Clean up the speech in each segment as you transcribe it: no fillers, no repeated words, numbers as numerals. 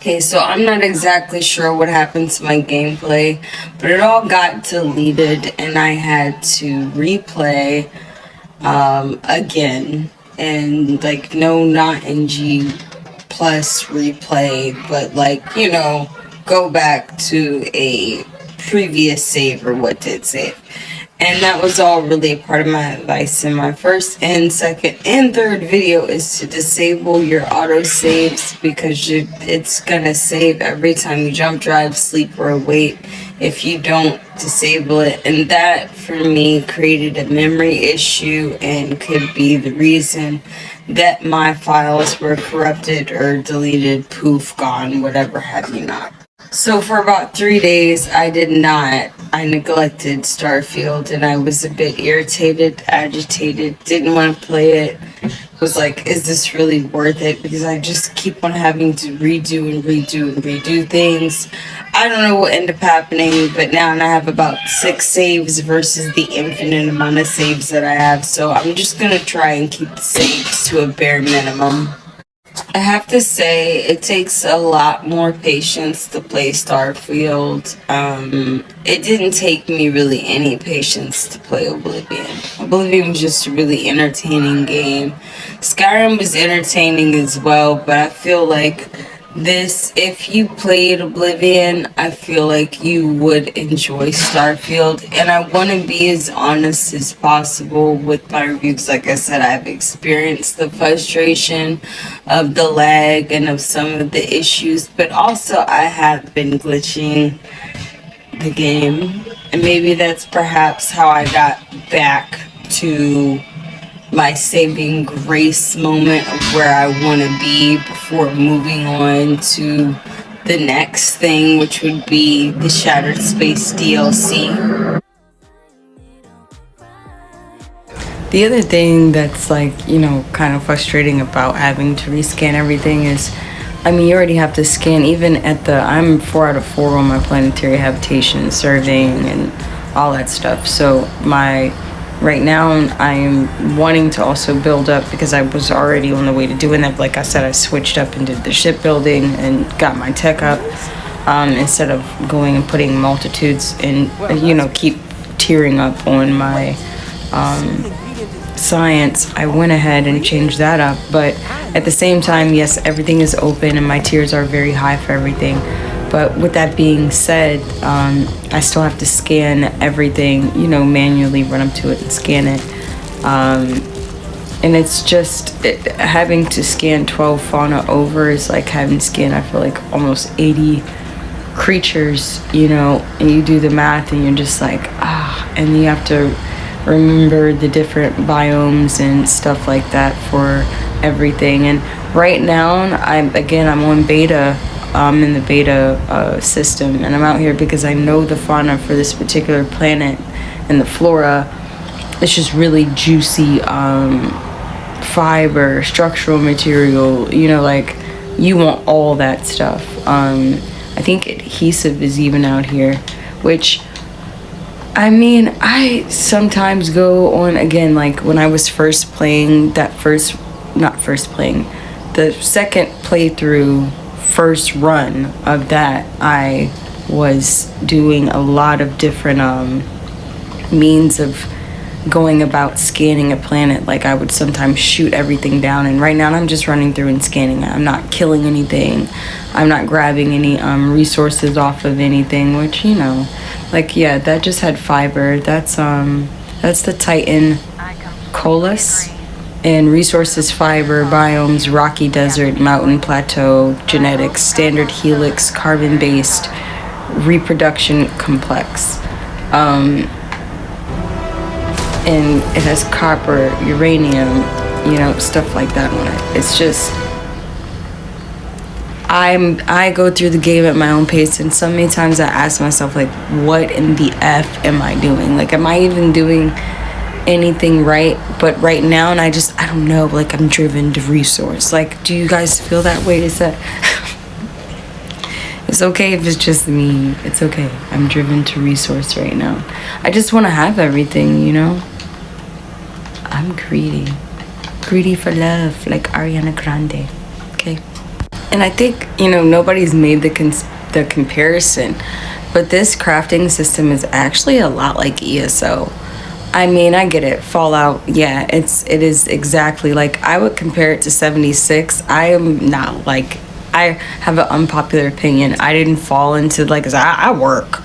Okay, so I'm not exactly sure what happened to my gameplay, but it all got deleted and I had to replay again. And like, no, not NG plus replay, but like, go back to a previous save or what did save. And that was all really a part of my advice in my first and second and third video is to disable your auto saves because it's gonna save every time you jump, drive, sleep, or wait if you don't disable it. And that for me created a memory issue and could be the reason that my files were corrupted or deleted, poof, gone, whatever have you not. So for about 3 days, I neglected Starfield and I was a bit irritated, agitated, didn't want to play it. Was like, is this really worth it? Because I just keep on having to redo things. I don't know what ended up happening, but now I have about 6 saves versus the infinite amount of saves that I have. So I'm just going to try and keep the saves to a bare minimum. I have to say, it takes a lot more patience to play Starfield. It didn't take me really any patience to play Oblivion. Oblivion was just a really entertaining game. Skyrim was entertaining as well, but I feel like this, if you played Oblivion, I feel like you would enjoy Starfield. And I want to be as honest as possible with my reviews. Like I said, I've experienced the frustration of the lag and of some of the issues, but also I have been glitching the game. And maybe that's perhaps how I got back to my saving grace moment of where I want to be before moving on to the next thing, which would be the Shattered Space DLC. The other thing that's like, kind of frustrating about having to rescan everything is, you already have to scan even at I'm 4 out of 4 on my planetary habitation, surveying and all that stuff. So right now, I'm wanting to also build up because I was already on the way to doing that. Like I said, I switched up and did the shipbuilding and got my tech up instead of going and putting multitudes and, keep tearing up on my science. I went ahead and changed that up. But at the same time, yes, everything is open and my tiers are very high for everything. But with that being said, I still have to scan everything, manually run up to it and scan it. And it's just, having to scan 12 fauna over is like having to scan, I feel like, almost 80 creatures, and you do the math and you're just like, and you have to remember the different biomes and stuff like that for everything. And right now, I'm on beta. I'm in the beta system, and I'm out here because I know the fauna for this particular planet and the flora. It's just really juicy fiber, structural material, like you want all that stuff. I think adhesive is even out here, which I sometimes go on, again, like when I was first playing the second playthrough, first run of that, I was doing a lot of different means of going about scanning a planet. Like I would sometimes shoot everything down, and right now I'm just running through and scanning it. I'm not killing anything, I'm not grabbing any resources off of anything, which that just had fiber. That's the Titan Colus. And resources, fiber, biomes, rocky desert, mountain, plateau, genetics, standard helix, carbon-based, reproduction complex. And it has copper, uranium, stuff like that on it. It's just, I go through the game at my own pace, and so many times I ask myself, like, what in the F am I doing? Like, am I even doing anything right? But right now, and I don't know, like, I'm driven to resource. Like, do you guys feel that way? Is that it's okay if it's just me, it's okay. I'm driven to resource right now. I just want to have everything, I'm greedy for love, like Ariana Grande. Okay. And I think, nobody's made the comparison, but this crafting system is actually a lot like ESO. I mean, I get it. Fallout, yeah, it is exactly like, I would compare it to 76. I am not like, I have an unpopular opinion. I didn't fall into like, 'cause I work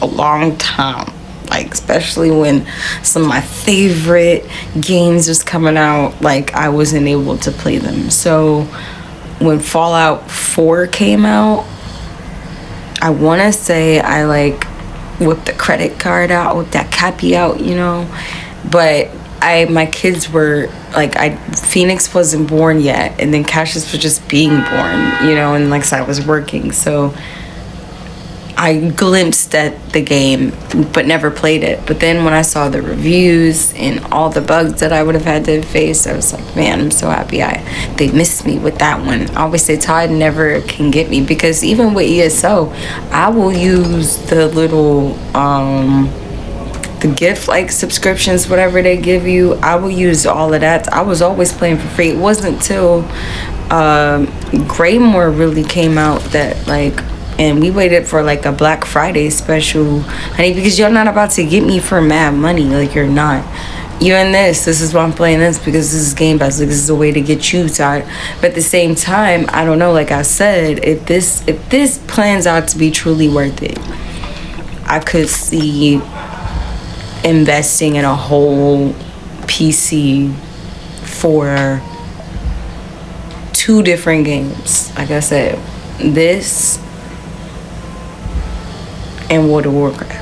a long time. Like, especially when some of my favorite games was coming out, like, I wasn't able to play them. So when Fallout 4 came out, I want to say I like whipped the credit card out, whipped that cappy out, but my kids were like, Phoenix wasn't born yet, and then Cassius was just being born, and like I said, I was working, so I glimpsed at the game but never played it. But then when I saw the reviews and all the bugs that I would have had to face, I was like, man, I'm so happy they missed me with that one. I always say Todd never can get me, because even with ESO, I will use the little the gift like subscriptions, whatever they give you. I will use all of that. I was always playing for free. It wasn't till Greymore really came out that like, and we waited for like a Black Friday special, honey, because you're not about to get me for mad money. Like, you're not. You're in this is why I'm playing this, because this is Game Pass. Like, this is a way to get you tired. But at the same time, I don't know, like I said, if this plans out to be truly worth it, I could see investing in a whole PC for 2 different games. Like I said, this and World of Warcraft,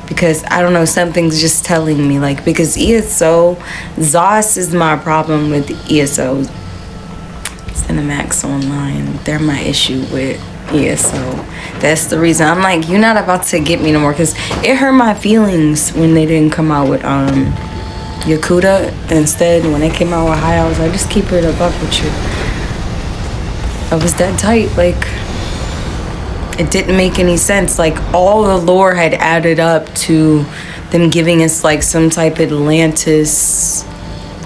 because I don't know, something's just telling me, like, because ESO, ZOS is my problem with ESO. Cinemax Online, they're my issue with ESO. That's the reason I'm like, you're not about to get me no more, because it hurt my feelings when they didn't come out with Yakuza. Instead, when they came out with High, I was like, just keep it a buck with you. I was that tight, like, it didn't make any sense. Like, all the lore had added up to them giving us like some type of Atlantis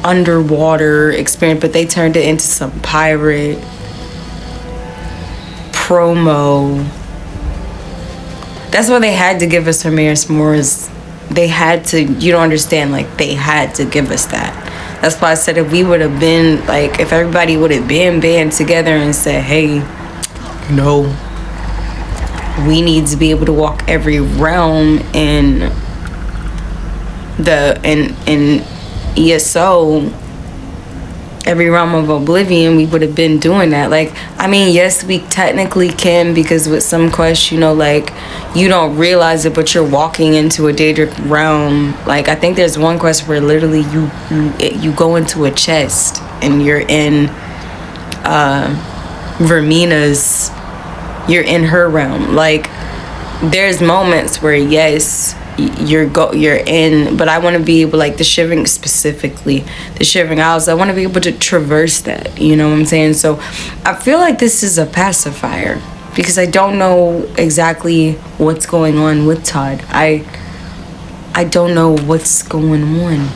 underwater experience, but they turned it into some pirate promo. That's why they had to give us Ramirez Moore's. They had to, you don't understand, like, they had to give us that. That's why I said, if we would have been like, if everybody would have been band together and said, hey, no, we need to be able to walk every realm in ESO, every realm of Oblivion, we would have been doing that. Like, I mean, yes, we technically can, because with some quests, like, you don't realize it, but you're walking into a Daedric realm. Like, I think there's one quest where literally you go into a chest and you're in Vermina's, you're in her realm. Like, there's moments where, yes, you're in, but I want to be able, like, the Shivering specifically, the Shivering Isles, I want to be able to traverse that, you know what I'm saying? So I feel like this is a pacifier, because I don't know exactly what's going on with Todd. I don't know what's going on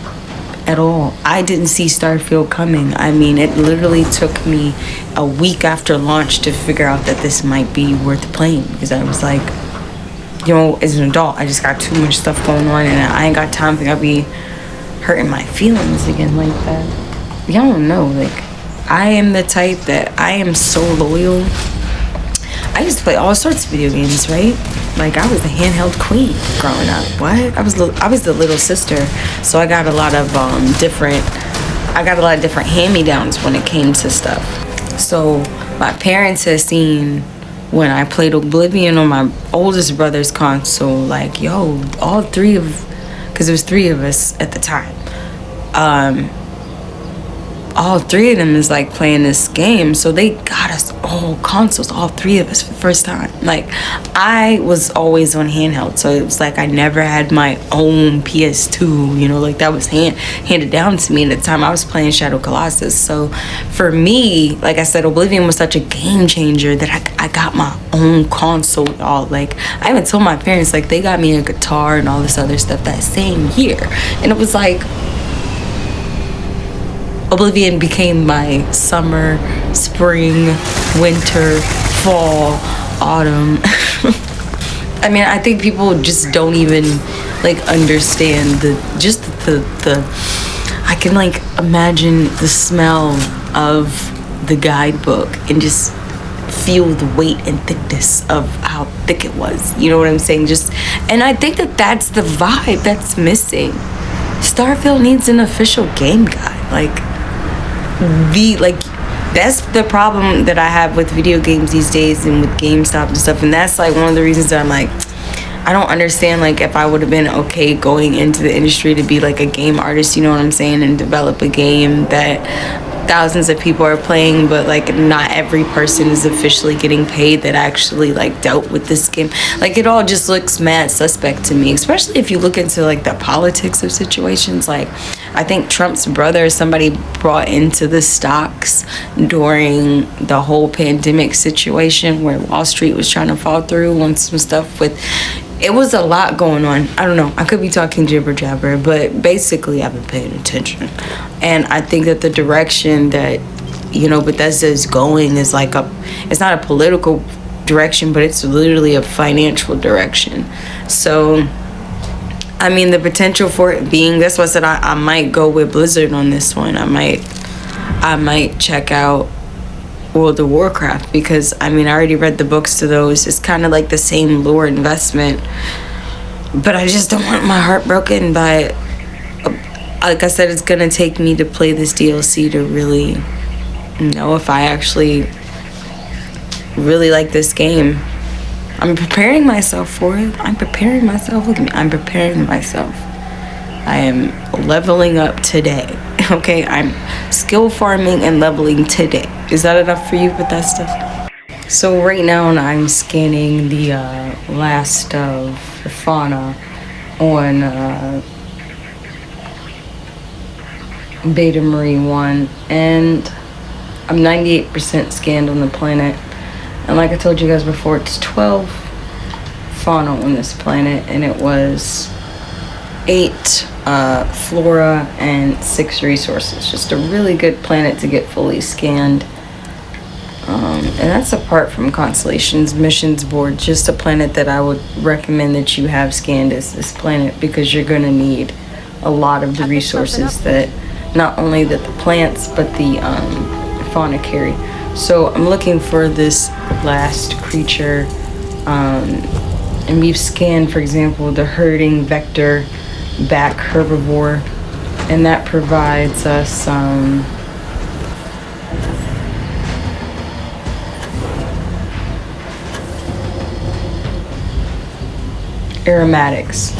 at all. I didn't see Starfield coming. I mean, it literally took me a week after launch to figure out that this might be worth playing, because I was like, as an adult, I just got too much stuff going on, and I ain't got time to be hurting my feelings again like that. Y'all don't know, like, I am the type that I am so loyal. I used to play all sorts of video games, right? Like, I was the handheld queen growing up. What? I was the little sister, so I got a lot of different hand-me-downs when it came to stuff. So my parents had seen when I played Oblivion on my oldest brother's console, like, yo, all 3 of, because there was 3 of us at the time, all 3 of them is like playing this game, so they got us all consoles, all 3 of us, for the first time. Like, I was always on handheld, so it was like I never had my own PS2, like, that was handed down to me. At the time I was playing Shadow Colossus. So for me, like I said, Oblivion was such a game changer that I got my own console, y'all. Like, I even told my parents, like, they got me a guitar and all this other stuff that same year, and it was like, Oblivion became my summer, spring, winter, fall, autumn. I mean, I think people just don't even like understand the I can like imagine the smell of the guidebook and just feel the weight and thickness of how thick it was. You know what I'm saying? And I think that's the vibe that's missing. Starfield needs an official game guide. That's the problem that I have with video games these days and with GameStop and stuff. And that's like one of the reasons that I'm like, I don't understand, like, if I would have been okay going into the industry to be like a game artist, you know what I'm saying, and develop a game that thousands of people are playing, but like not every person is officially getting paid that actually like dealt with this game. Like, it all just looks mad suspect to me, especially if you look into like the politics of situations. Like, I think Trump's brother, somebody brought into the stocks during the whole pandemic situation where Wall Street was trying to fall through on some stuff with, it was a lot going on. I don't know. I could be talking jibber jabber, but basically I've been paying attention. And I think that the direction that, Bethesda is going is like it's not a political direction, but it's literally a financial direction. So, I mean, the potential for it being, that's why I said I might go with Blizzard on this one. I might check out World of Warcraft, because I mean, I already read the books to those. It's kind of like the same lore investment, but I just don't want my heart broken by, like I said, it's gonna take me to play this DLC to really know if I actually really like this game. I'm preparing myself for it. I'm preparing myself. Look at me. I'm preparing myself. I am leveling up today. Okay, I'm skill farming and leveling today. Is that enough for you, Bethesda? So right now I'm scanning the last of the fauna on Beta Marie 1, and I'm 98% scanned on the planet. And like I told you guys before, it's 12 fauna on this planet, and it was 8 flora and 6 resources. Just a really good planet to get fully scanned. And that's apart from Constellation's missions board. Just a planet that I would recommend that you have scanned is this planet, because you're going to need a lot of the resources that not only that the plants but the fauna carry. So I'm looking for this last creature, and we've scanned, for example, the herding vector back herbivore, and that provides us aromatics.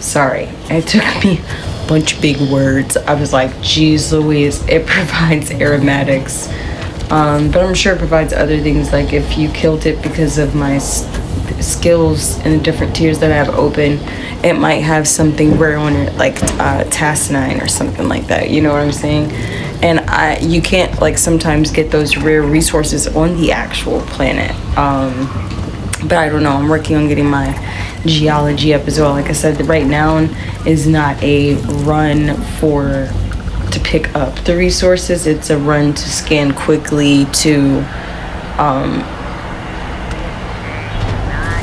Sorry, it took me a bunch of big words. I was like, geez Louise, it provides aromatics. But I'm sure it provides other things, like if you killed it because of my skills in the different tiers that I have open, it might have something rare on it, like Tass9 or something like that, you know what I'm saying? And you can't like sometimes get those rare resources on the actual planet. But I don't know, I'm working on getting my geology up as well. Like I said, right now is not a run to pick up the resources, it's a run to scan quickly to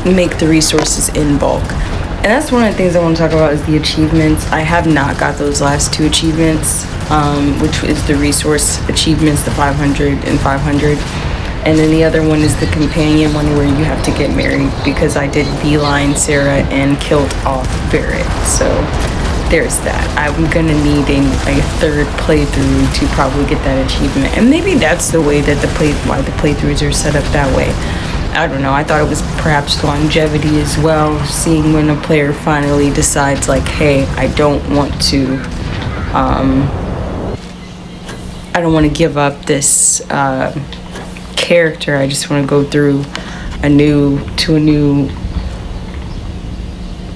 make the resources in bulk. And that's one of the things I want to talk about is the achievements. I have not got those last 2 achievements, which is the resource achievements, the 500 and 500. And then the other one is the companion one, where you have to get married, because I did beeline Sarah and killed off Barrett. So there's that. I'm gonna need a third playthrough to probably get that achievement. And maybe that's the way that why the playthroughs are set up that way. I don't know. I thought it was perhaps longevity as well, seeing when a player finally decides like, hey, I don't want to give up this character. I just want to go through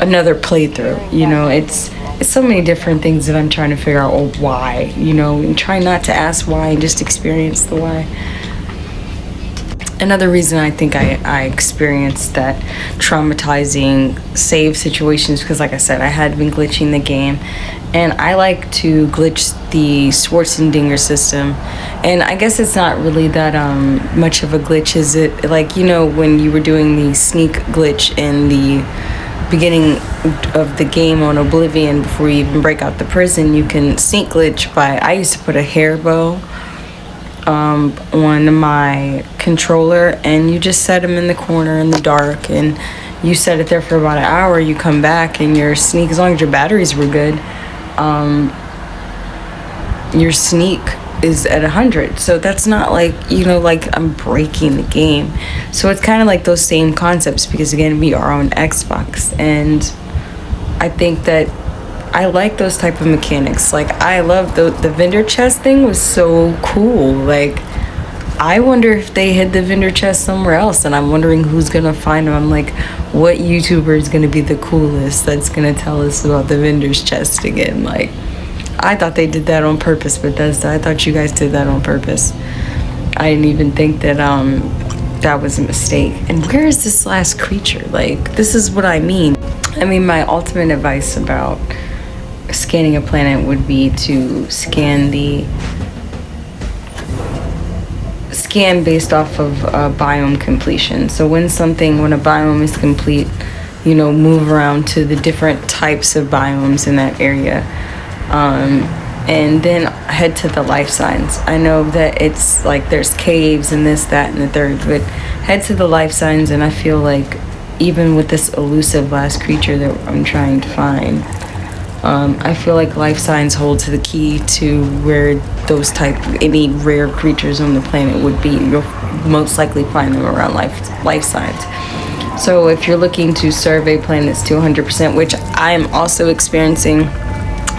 another playthrough. You know, it's so many different things that I'm trying to figure out. Oh, why? You know, and try not to ask why and just experience the why. Another reason I think I experienced that traumatizing save situations because, like I said, I had been glitching the game, and I like to glitch the Schwarzenegger system, and I guess it's not really that much of a glitch, is it? Like, you know, when you were doing the sneak glitch in the beginning of the game on Oblivion before you even break out the prison, you can sneak glitch by, I used to put a hair bow on my controller, and you just set them in the corner in the dark, and you set it there for about an hour. You come back and your sneak, as long as your batteries were good, your sneak is at 100. So that's not like, you know, like I'm breaking the game. So it's kind of like those same concepts, because again, we are on Xbox, and I think that I like those type of mechanics. Like, I love the vendor chest thing was so cool. Like, I wonder if they hid the vendor chest somewhere else, and I'm wondering who's gonna find them. I'm like, what YouTuber is gonna be the coolest that's gonna tell us about the vendor's chest again? Like, I thought they did that on purpose, Bethesda. I thought you guys did that on purpose. I didn't even think that that was a mistake. And where is this last creature? Like, this is what I mean. I mean, my ultimate advice about scanning a planet would be to scan based off of biome completion. So when a biome is complete, you know, move around to the different types of biomes in that area, and then head to the life signs. I know that it's like there's caves and this, that, and the third, but head to the life signs. And I feel like even with this elusive last creature that I'm trying to find, I feel like life signs hold to the key to where any rare creatures on the planet would be. You'll most likely find them around life signs. So if you're looking to survey planets to 100%, which I am also experiencing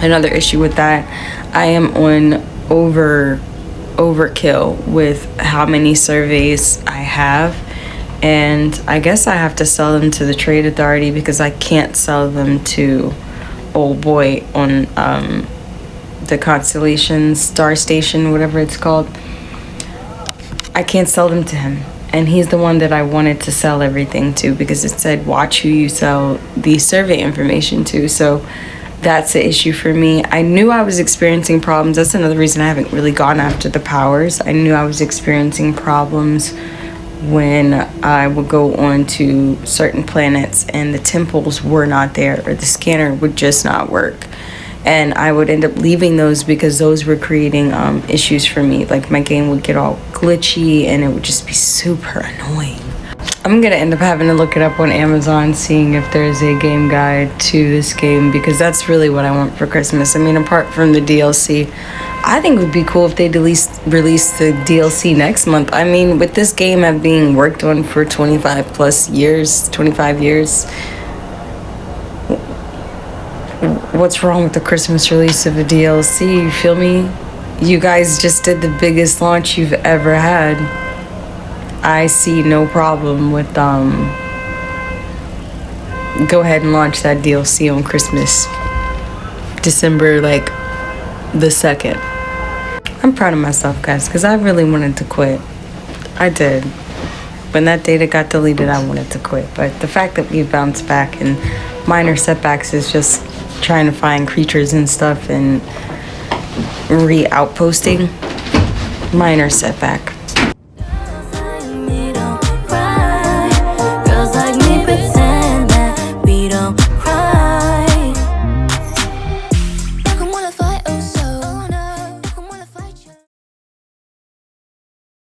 another issue with that, I am on overkill with how many surveys I have. And I guess I have to sell them to the trade authority, because I can't sell them to old boy on the constellation star station, whatever it's called. I can't sell them to him, and he's the one that I wanted to sell everything to, because it said watch who you sell the survey information to. So that's the issue for me. I knew I was experiencing problems. That's another reason I haven't really gone after the powers. I knew I was experiencing problems when I would go on to certain planets and the temples were not there, or the scanner would just not work, and I would end up leaving those because those were creating issues for me. Like, my game would get all glitchy and it would just be super annoying. I'm gonna end up having to look it up on Amazon, seeing if there's a game guide to this game, because that's really what I want for Christmas. I mean, apart from the DLC, I think it would be cool if they release the DLC next month. I mean, with this game being worked on for 25 years, what's wrong with the Christmas release of a DLC? You feel me? You guys just did the biggest launch you've ever had. I see no problem with go ahead and launch that DLC on Christmas, December like the 2nd. I'm proud of myself, guys, because I really wanted to quit. I did. When that data got deleted, I wanted to quit. But the fact that we bounced back, and minor setbacks is just trying to find creatures and stuff and re-outposting, minor setback.